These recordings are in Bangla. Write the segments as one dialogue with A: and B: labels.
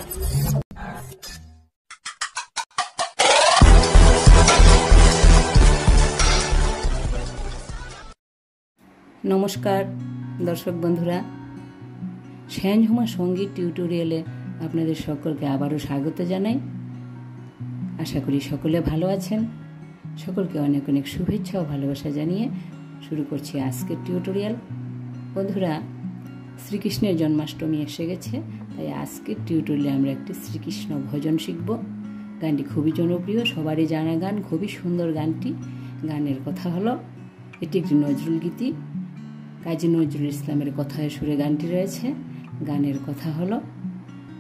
A: নমস্কার দর্শক বন্ধুরা, শ্যানঝুমা সঙ্গীত টিউটোরিয়ালে আপনাদের সকলকে আবারও স্বাগত জানাই। আশা করি সকলে ভালো আছেন। সকলকে অনেক অনেক শুভেচ্ছা ও ভালোবাসা জানিয়ে শুরু করছি আজকের টিউটোরিয়াল। বন্ধুরা, শ্রীকৃষ্ণের জন্মাষ্টমী এসে গেছে, তাই আজকের টিউটোরিয়ালে আমরা একটি শ্রীকৃষ্ণ ভজন শিখব। গানটি খুবই জনপ্রিয়, সবারই জানা গান, খুবই সুন্দর গানটি। গানের কথা হলো, এটি একটি নজরুল গীতি, কাজী নজরুল ইসলামের কথায় সুরে গানটি রয়েছে। গানের কথা হলো,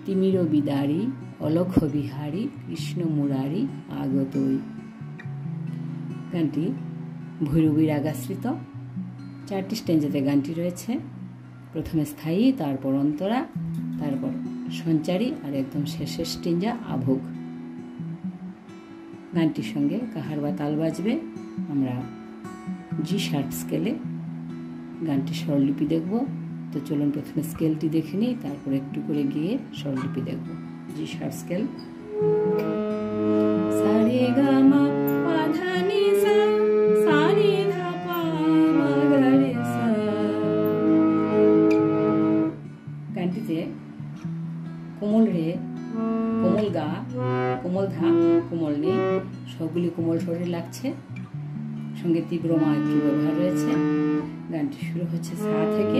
A: তিমির বিদারী অলক্ষ বিহারী কৃষ্ণ মুরারি আগতই। গানটি ভৈরবী রাগাশ্রিত। 4টি স্ট্যাঞ্জাতে গানটি রয়েছে। প্রথমে স্থায়ী, তারপর অন্তরা, তারপর সঞ্চারী, আর একদম শেষের স্ট্যাঞ্জা আভোগ। গানটির সঙ্গে কাহার বা তাল বাজবে। আমরা G♯ স্কেলে গানটি স্বরলিপি দেখব। তো চলুন প্রথমে স্কেলটি দেখে নিই, তারপর একটু করে গিয়ে স্বরলিপি দেখব। G♯ scale. সা রে গা মা পা ধা নি সা, সা রে ধা পা মা গা রে সা। গানটিতে কোমল রে, কোমল গা, কোমল ধা, কোমল নি সবগুলি কোমল স্বরে লাগছে, সঙ্গে তীব্র মা একটু ব্যবহার রয়েছে। গানটি শুরু হচ্ছে সা থেকে,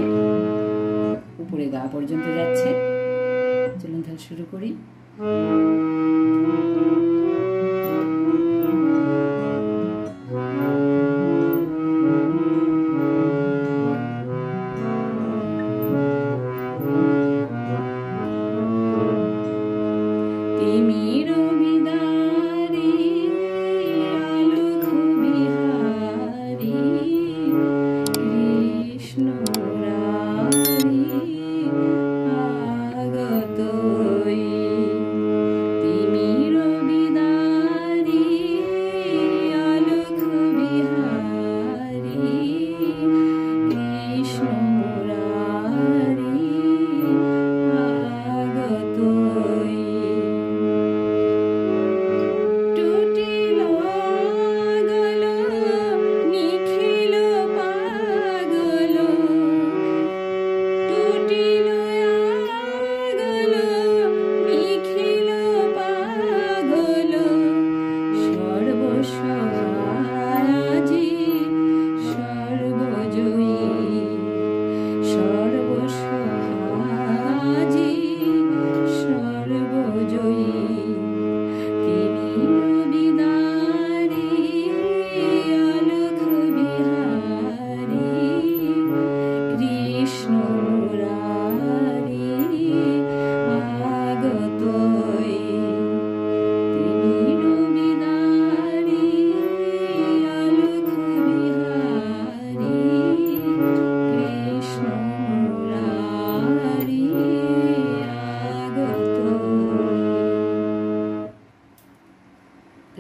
A: উপরে গা পর্যন্ত যাচ্ছে। চলুন তাহলে শুরু করি।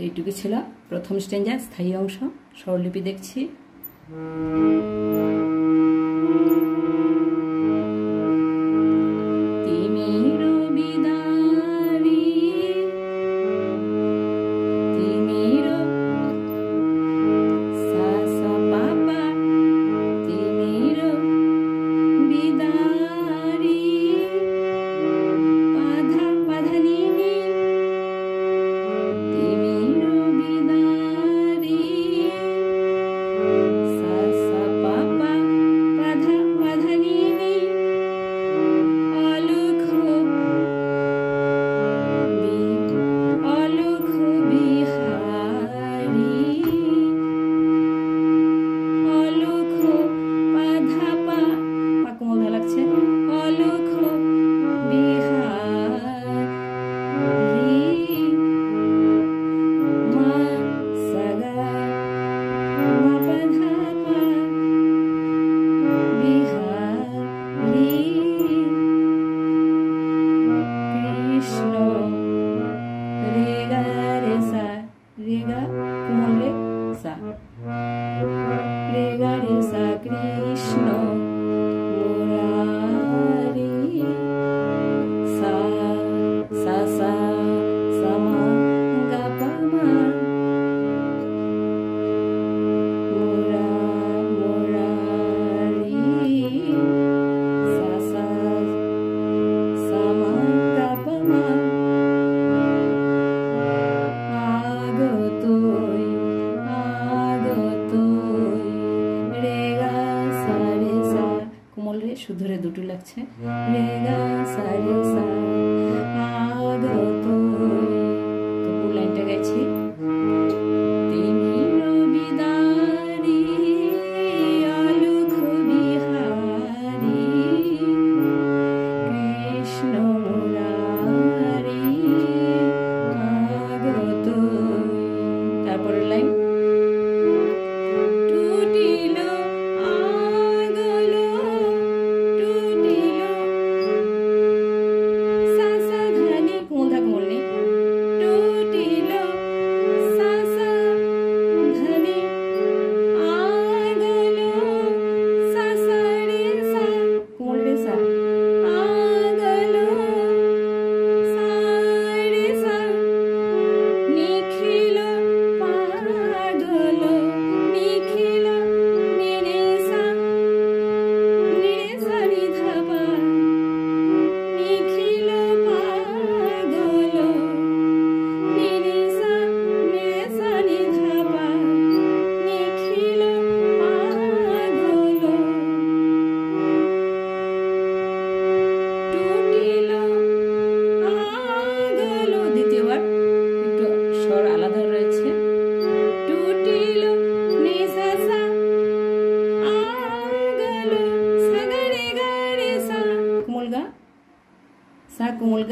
A: এইটুকু ছিল প্রথম স্ট্যাঞ্জার স্থায়ী অংশ। স্বরলিপি দেখছি।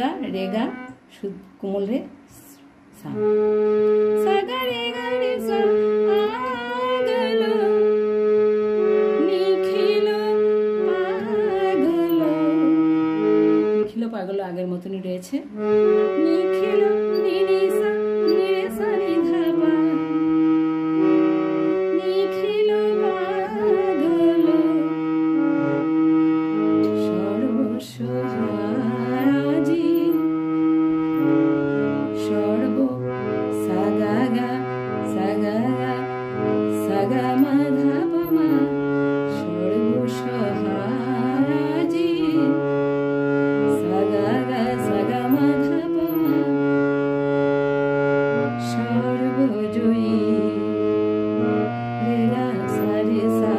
A: গা রে গা কোমল রে সা সা গা রে সা আগলো নিখিলো পাগলো আগের মতনই রয়েছে। নিখিলো নিরে সা নি ধা পা নিখিলো পাগলো সর্বসহায়াজি সর্ব সা গা গা সা গা মা ধা পা মা সর্বসহায়াজি সা গা গা মা ধা পা মা সর্বজয়ী রে গা সা রে সা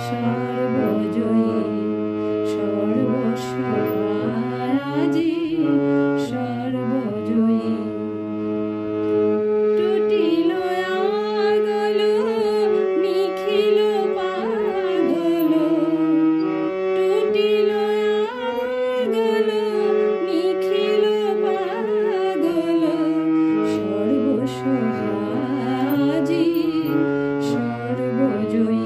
A: সর্বজয়ী সর্বসহায়াজি সর্বজয়ী টুটিলো আগলো নিখিলো পাগলো টুটিলো আগলো নিখিলো পাগলো সর্বসহায়াজি সর্বজয়ী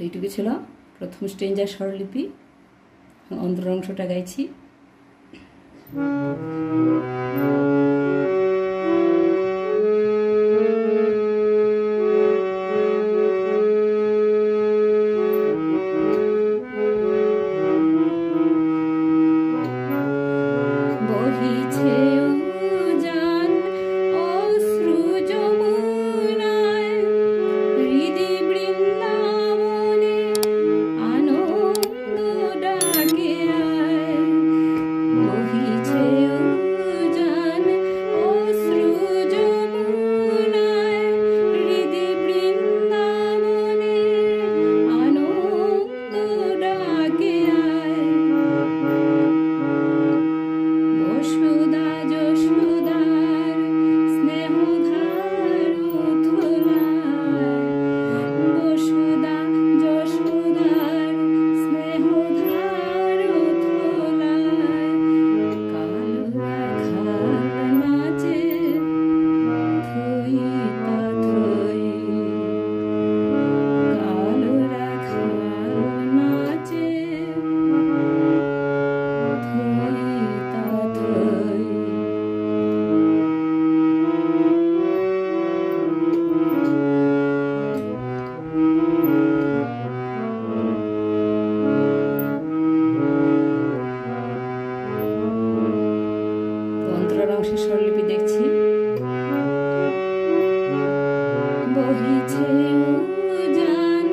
A: এইটুকু ছিল প্রথম স্ট্রেঞ্জার স্বরলিপি। অন্তর অংশটা গাইছি। বহিছে উজান অশ্রু যমুনায় হৃদি বৃন্দাবনে আনন্দ ডাকে আয়। বহিছে উজান অশ্রু যমুনায় হৃদি বৃন্দাবনে আনন্দ ডাকে আয়। বসুধা যশোদার স্নেহধার থোলায় বসুধা যশোদার স্নেহধার থোলায় কাল রাখাল নাচে থই তা থই কাল রাখাল নাচে থই তা থই। অন্তরার অংশের স্বরলিপি দেখছি। বহিছে উজান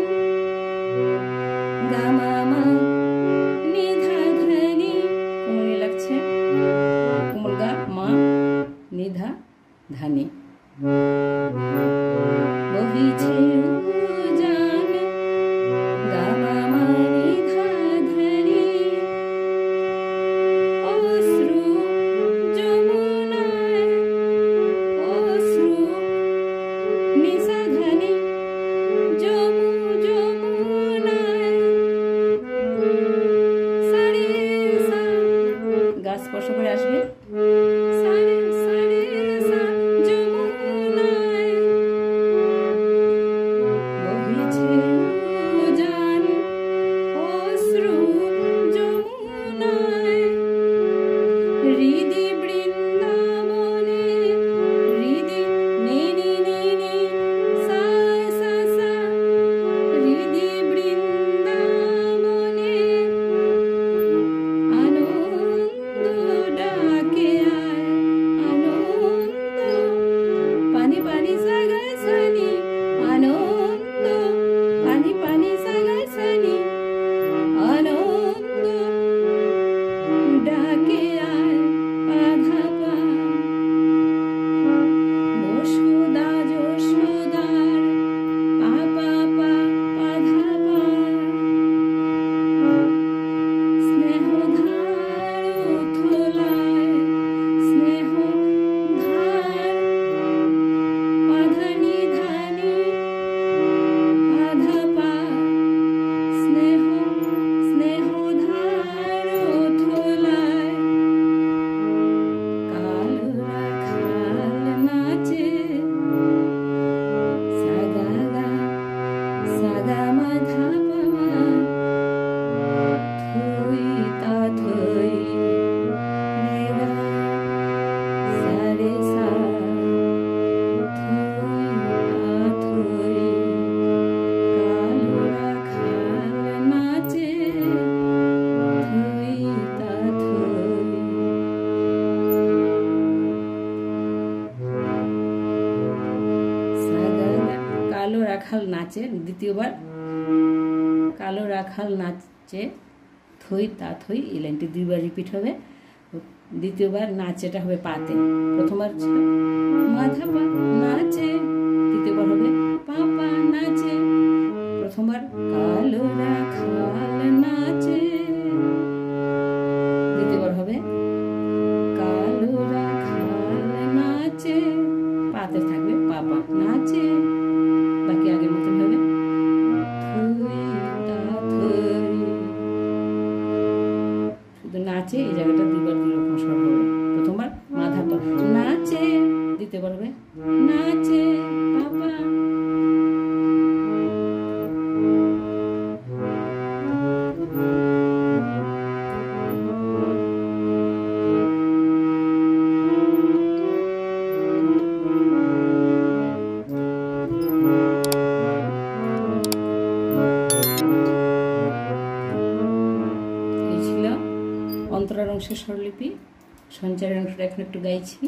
A: গা মা মা নি ধা ধা নি কোমল লাগছে। কোমল গা মা নি ধা ধা নি। বহিছে উজান গা মা মা নি ধা ধা নি অশ্রু যমুনায় অশ্রু নি সা ধা নি যমুনায় সা রে সা গা স্পর্শ করে আসবে। সা রে সা যমুনায় বহিছে উজান অশ্রু যমুনায় হৃদি বৃন্দাবনে হৃদি নি নি নি নি সা সা সা হৃদি বৃন্দাবনে আনন্দ ডাকে নাচে, দ্বিতীয়বার কালো রাখাল নাচে থই তা থই, এই লাইনটি দুইবার রিপিট হবে। দ্বিতীয়বার নাচেটা হবে পাতে, প্রথমবার ছিল মাধা পা নাচে, দ্বিতীয়বার হবে পাপা নাচে, প্রথমবার কালো রাখাল নাচে, দ্বিতীয়বার হবে কালো রাখাল নাচে, পাতে থাকবে পাপা নাচে, বাকি আগের মতন হবে থই তা থই, শুধু নাচে এই জায়গাটা দুইবার দুই রকম স্বর হবে। প্রথমবার মাধা পা নাচে, দ্বিতীয়বার হবে নাচে পাপা। অন্তরার অংশের স্বরলিপি, সঞ্চারের অংশটা এখন একটু গাইছি।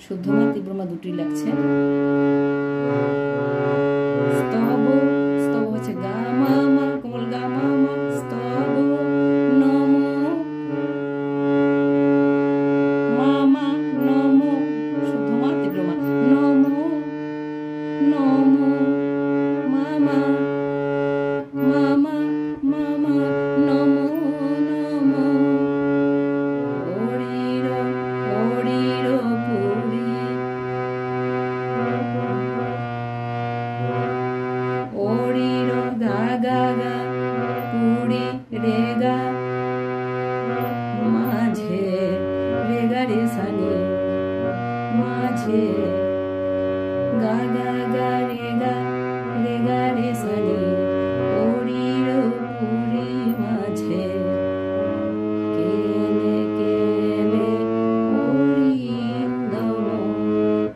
A: শুদ্ধমা তীব্রমা দুটি লাগছে। স্তব, স্তব হচ্ছে গা মা মা, কোমল গা মা মা, স্তব নম মা মা নম, শুদ্ধমা তীব্রমা নম নম মা মা মা মা মা মা নম নম হরির হরির পুরী হরির গা গা গা পুরী রে গা মাঝে রে গা রে সানি মাঝে গা গা গা রে গা রে সানি হরির পুরী মাঝে কেলে কেলে হরিন্দম,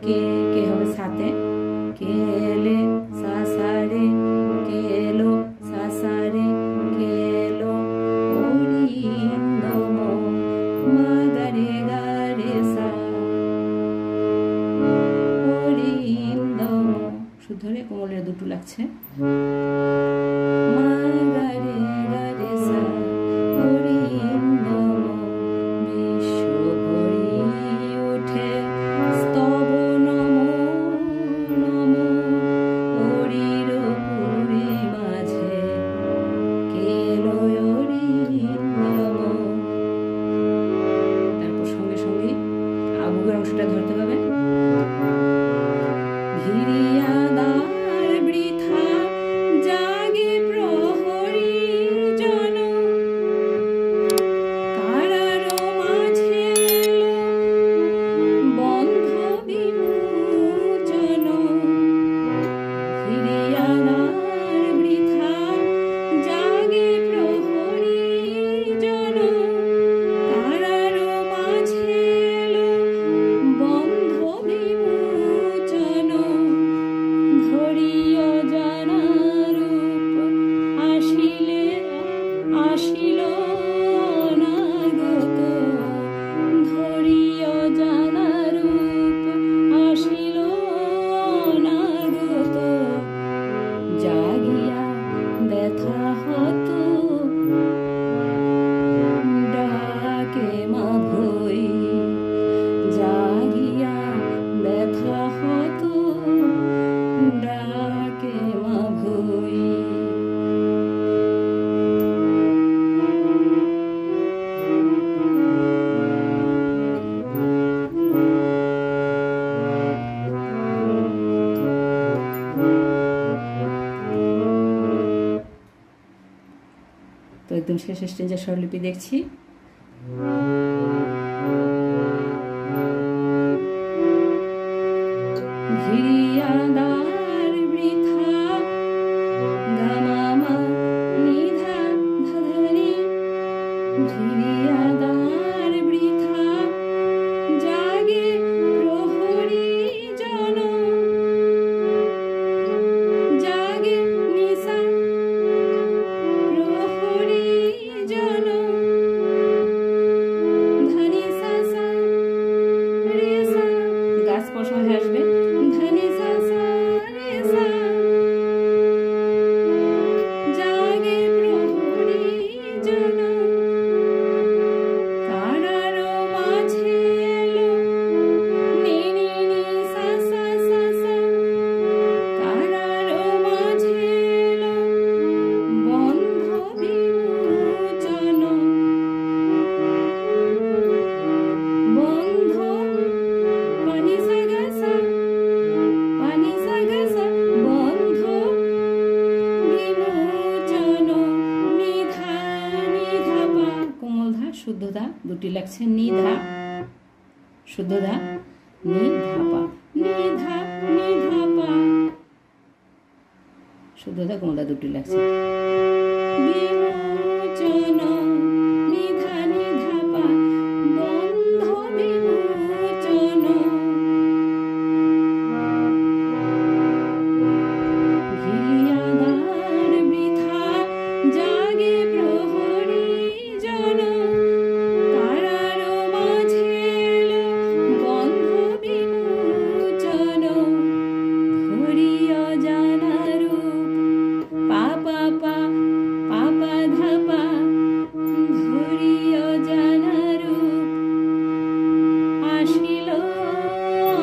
A: কে কে হবে সাথে, কেলে সা সা রে, কেলো সা সা তো একদম শেষ স্টেঞ্জের স্বরলিপি দেখছি। ঘিরিয়াদার বৃথা গামামা নিধা ধাধানি, ঘিরিয়াদার বৃথা জাগে প্রহরী জন, জাগে নিশা প্রহরী জন, ধানি সা সা রে সা, গা স্পর্শ হয়ে আসবে, ধানি সা সা রে সা, জাগে প্রহরী জন, কারার মাঝে এলো নি নি নি সা সা সা সা, কারার মাঝে এলো বন্ধ বিমোচন, বন্ধ পানি সা গা সা, পানি সা গা সা, বন্ধ বিমোচন, নিধা নিধা পা, কোমল ধা শুদ্ধ ধা দুটি লাগছে, নিধা শুদ্ধ ধা, নিধা পা, নিধা নিধা পা, শুদ্ধ ধা কোমল ধা দুটি লাগছে, বিমোচন নিধা নিধা পা, বন্ধ বিমোচন, ঘিরিয়াদার বৃথা জাগে প্রহরী জন, কারার মাঝে এলো বন্ধ বিমোচন, ধরিয়া জানা রূপ পা পা পা পা পা ধা পা, ধরিয়া জানা রূপ আসিল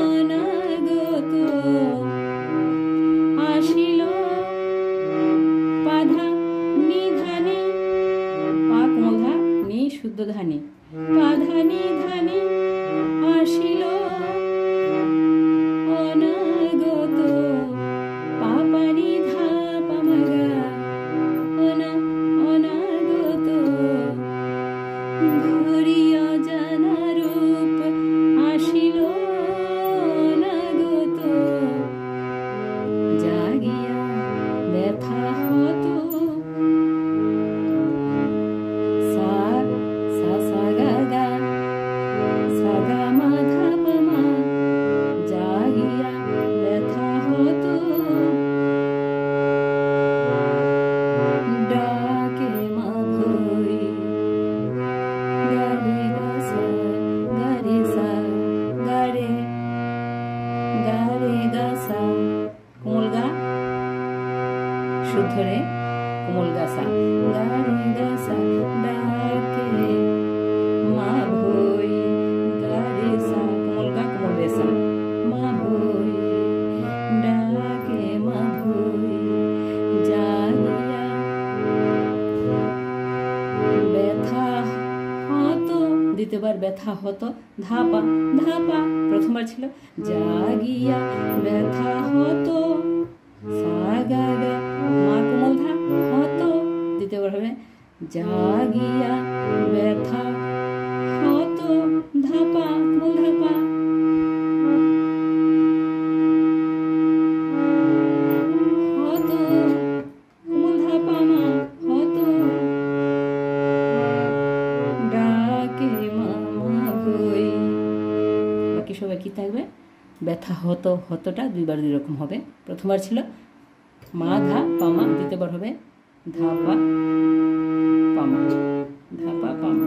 A: অনাগত, আসিল পাধা নিধানি, পা কোমল ধা নি শুদ্ধ ধানি, পাধা নিধানি, আসিল অনাগত, পা পা নিধা পামাগা, অনাগত, ধরিয়া জানা রূপ আসিল অনাগত, জাগিয়া ব্যথা হত, সা সা সা গা গা, সা গা মা ধা পা মা, জাগিয়া ব্যথা হত, ডাকে মা ভই, গা রে গা সা, গা রে সা, গা রে গা সা, কোমল গা শুদ্ধ রে, কোমল গা সা, গা রে গা সা, ডাকে মা ভই, গা রে সা, কোমল গা কোমল রে সা, মা ভই, ডাকে মা ভই, জাগিয়া ব্যথা হত, দ্বিতীয়বার ব্যথা হত, ধাপা ধাপা, প্রথমবার ছিল জাগিয়া ব্যথা হত, সা গা গা মা কোমল ধা হত, দ্বিতীয়বার হবে জাগিয়া ব্যথা হত, ধাপা কোমল ধাপা, হত কোমল ধাপা মা, হত ডাকে মা মা ভই, বাকি সবাই কি থাকবে, ব্যথা হত, হতটা দুইবার দুই রকম হবে, প্রথমবার ছিল মা ধা পামা, দ্বিতীয়বার হবে ধাপা পামা, ধাপা পামা।